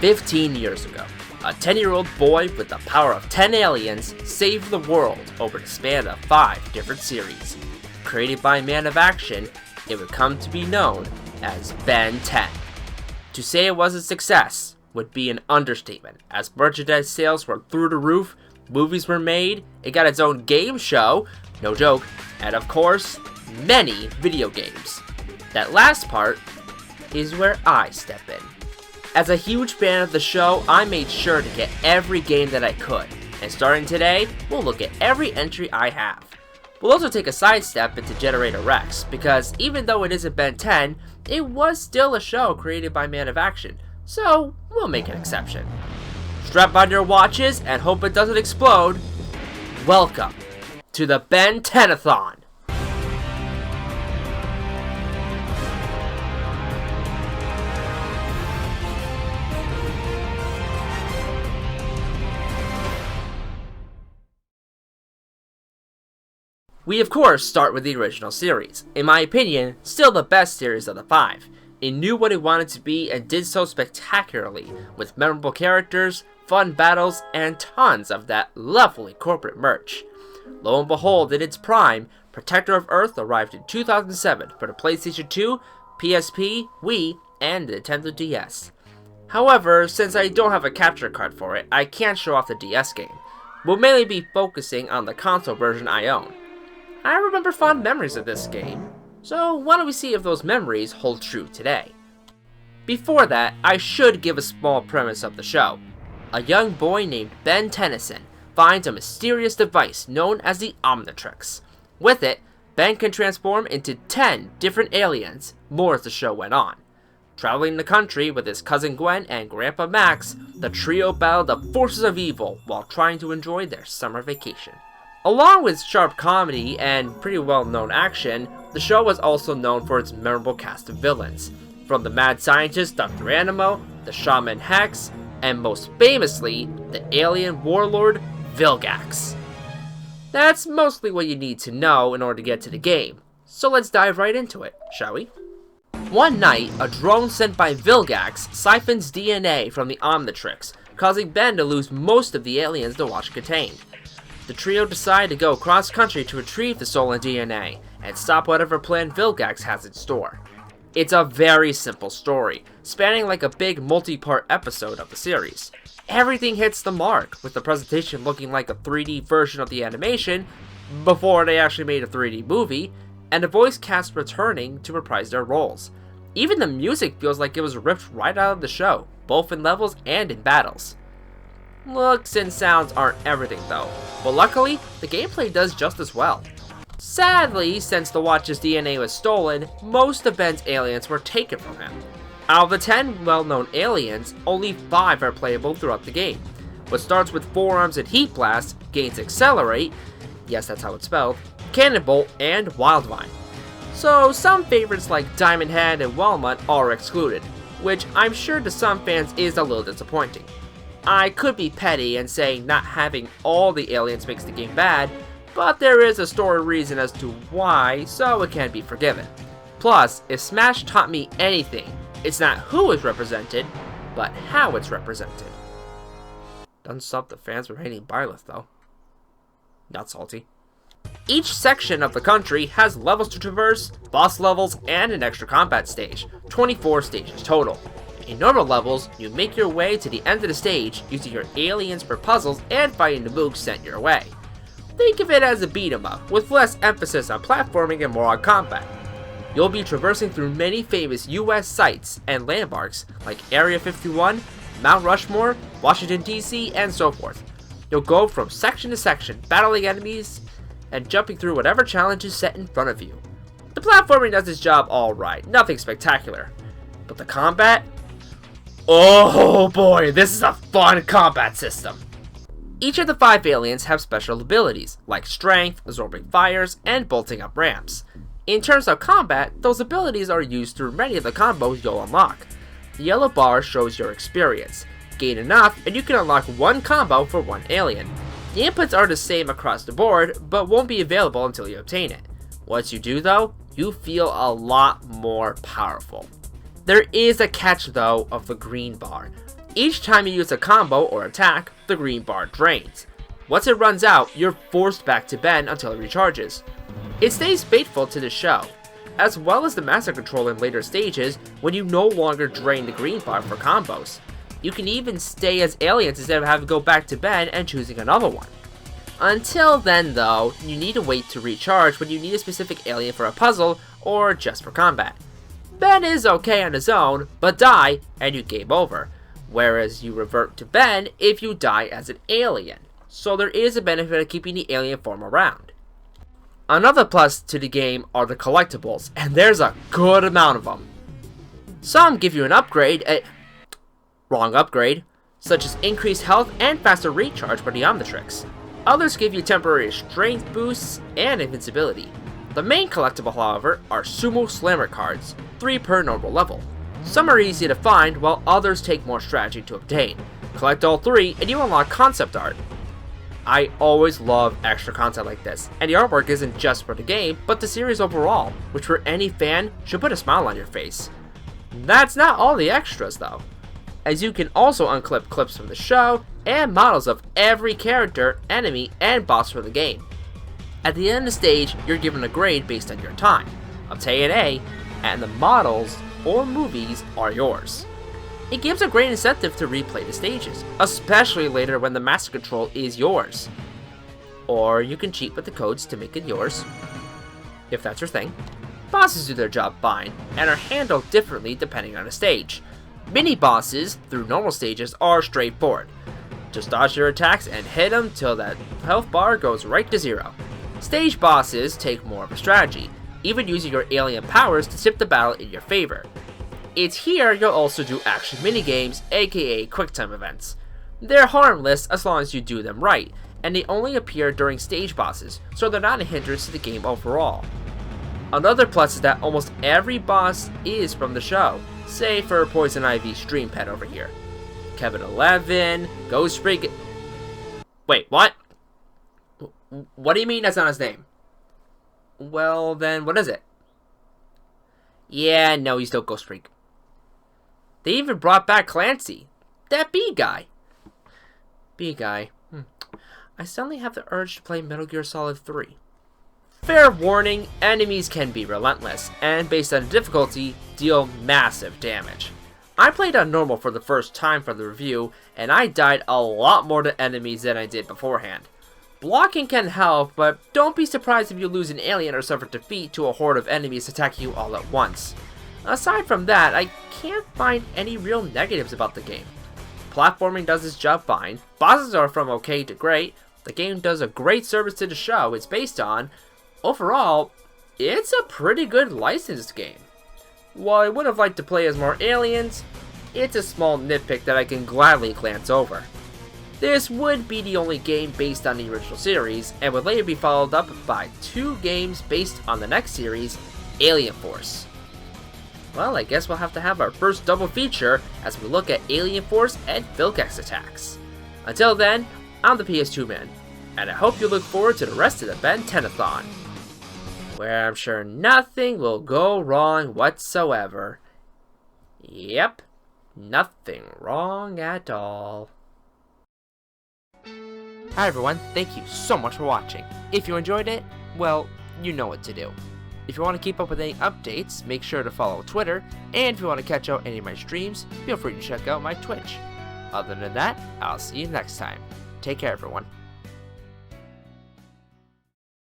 15 years ago, a 10-year-old boy with the power of 10 aliens saved the world over the span of 5 different series. Created by a man of action, it would come to be known as Ben-10. To say it was a success would be an understatement, as merchandise sales were through the roof, movies were made, it got its own game show, no joke, and of course, many video games. That last part is where I step in. As a huge fan of the show, I made sure to get every game that I could, and starting today, we'll look at every entry I have. We'll also take a sidestep into Generator Rex, because even though it isn't Ben 10, it was still a show created by Man of Action, so we'll make an exception. Strap on your watches and hope it doesn't explode. Welcome to the Ben-10-athon. We of course start with the original series. In my opinion, still the best series of the 5. It knew what it wanted to be and did so spectacularly, with memorable characters, fun battles, and tons of that lovely corporate merch. Lo and behold, in its prime, Protector of Earth arrived in 2007 for the PlayStation 2, PSP, Wii, and the Nintendo DS. However, since I don't have a capture card for it, I can't show off the DS game. We'll mainly be focusing on the console version I own. I remember fond memories of this game, so why don't we see if those memories hold true today. Before that, I should give a small premise of the show. A young boy named Ben-10-athon finds a mysterious device known as the omnitrix. With it, Ben can transform into 10 different aliens, more as the show went on. Traveling the country with his cousin Gwen and Grandpa Max, the trio battle the forces of evil while trying to enjoy their summer vacation. Along with sharp comedy and pretty well-known action, the show was also known for its memorable cast of villains, from the mad scientist Dr. Animo, the shaman Hex, and most famously, the alien warlord Vilgax. That's mostly what you need to know in order to get to the game, so let's dive right into it, shall we? One night, a drone sent by Vilgax siphons DNA from the Omnitrix, causing Ben to lose most of the aliens the watch contained. The trio decide to go cross-country to retrieve the stolen DNA, and stop whatever plan Vilgax has in store. It's a very simple story, spanning like a big multi-part episode of the series. Everything hits the mark, with the presentation looking like a 3D version of the animation, before they actually made a 3D movie, and the voice cast returning to reprise their roles. Even the music feels like it was ripped right out of the show, both in levels and in battles. Looks and sounds aren't everything though, but luckily, the gameplay does just as well. Sadly, since the watch's DNA was stolen, most of Ben's aliens were taken from him. Out of the 10 well-known aliens, only 5 are playable throughout the game. What starts with Forearms and Heat Blast, gains Accelerate, yes that's how it's spelled, Cannonbolt, and Wildvine. So some favorites like Diamond Head and Walnut are excluded, which I'm sure to some fans is a little disappointing. I could be petty and say not having all the aliens makes the game bad, but there is a story reason as to why, so it can be forgiven. Plus, if Smash taught me anything, it's not who is represented, but how it's represented. Doesn't stop the fans from hating Byleth though. Not salty. Each section of the country has levels to traverse, boss levels, and an extra combat stage, 24 stages total. In normal levels, you make your way to the end of the stage using your aliens for puzzles and fighting the mooks sent your way. Think of it as a beat 'em up, with less emphasis on platforming and more on combat. You'll be traversing through many famous US sites and landmarks like Area 51, Mount Rushmore, Washington DC, and so forth. You'll go from section to section, battling enemies, and jumping through whatever challenge is set in front of you. The platforming does its job alright, nothing spectacular. But the combat? Oh boy, this is a fun combat system! Each of the 5 aliens have special abilities, like strength, absorbing fires, and bolting up ramps. In terms of combat, those abilities are used through many of the combos you'll unlock. The yellow bar shows your experience. Gain enough, and you can unlock one combo for one alien. The inputs are the same across the board, but won't be available until you obtain it. Once you do though, you feel a lot more powerful. There is a catch though of the green bar. Each time you use a combo or attack, the green bar drains. Once it runs out, you're forced back to Ben until it recharges. It stays faithful to the show, as well as the master control in later stages when you no longer drain the green bar for combos. You can even stay as aliens instead of having to go back to Ben and choosing another one. Until then though, you need to wait to recharge when you need a specific alien for a puzzle or just for combat. Ben is okay on his own, but die and you game over, whereas you revert to Ben if you die as an alien. So there is a benefit of keeping the alien form around. Another plus to the game are the collectibles, and there's a good amount of them. Some give you an upgrade, wrong upgrade, such as increased health and faster recharge for the omnitrix. Others give you temporary strength boosts and invincibility. The main collectible, however, are Sumo Slammer cards, 3 per normal level. Some are easy to find, while others take more strategy to obtain. Collect all 3 and you unlock concept art. I always love extra content like this, and the artwork isn't just for the game, but the series overall, which for any fan should put a smile on your face. That's not all the extras though, as you can also unclip clips from the show and models of every character, enemy, and boss for the game. At the end of the stage, you're given a grade based on your time. Obtain an A, and the models or movies are yours. It gives a great incentive to replay the stages, especially later when the master control is yours. Or you can cheat with the codes to make it yours, if that's your thing. Bosses do their job fine, and are handled differently depending on the stage. Mini-bosses, through normal stages, are straightforward. Just dodge your attacks and hit them till that health bar goes right to 0. Stage bosses take more of a strategy, even using your alien powers to tip the battle in your favor. It's here you'll also do action minigames, aka quicktime events. They're harmless as long as you do them right, and they only appear during stage bosses, so they're not a hindrance to the game overall. Another plus is that almost every boss is from the show, save for Poison Ivy's Dream Pet over here. Kevin 11, Ghost Freak. Wait, what? What do you mean that's not his name? Well, then what is it? Yeah, no, he's still Ghost Freak. They even brought back Clancy. That B guy. B guy. I suddenly have the urge to play Metal Gear Solid 3. Fair warning, enemies can be relentless, and based on difficulty, deal massive damage. I played on normal for the first time for the review, and I died a lot more to enemies than I did beforehand. Blocking can help, but don't be surprised if you lose an alien or suffer defeat to a horde of enemies attacking you all at once. Aside from that, I can't find any real negatives about the game. Platforming does its job fine, bosses are from okay to great, the game does a great service to the show it's based on. Overall, it's a pretty good licensed game. While I would have liked to play as more aliens, it's a small nitpick that I can gladly glance over. This would be the only game based on the original series, and would later be followed up by 2 games based on the next series, Alien Force. Well, I guess we'll have to have our first double feature as we look at Alien Force and Vilgax attacks. Until then, I'm the PS2Man, and I hope you look forward to the rest of the Ben-10-athon, where I'm sure nothing will go wrong whatsoever. Yep, nothing wrong at all. Hi everyone, thank you so much for watching. If you enjoyed it, well, you know what to do. If you want to keep up with any updates, make sure to follow Twitter, and if you want to catch out any of my streams, feel free to check out my Twitch. Other than that, I'll see you next time. Take care everyone.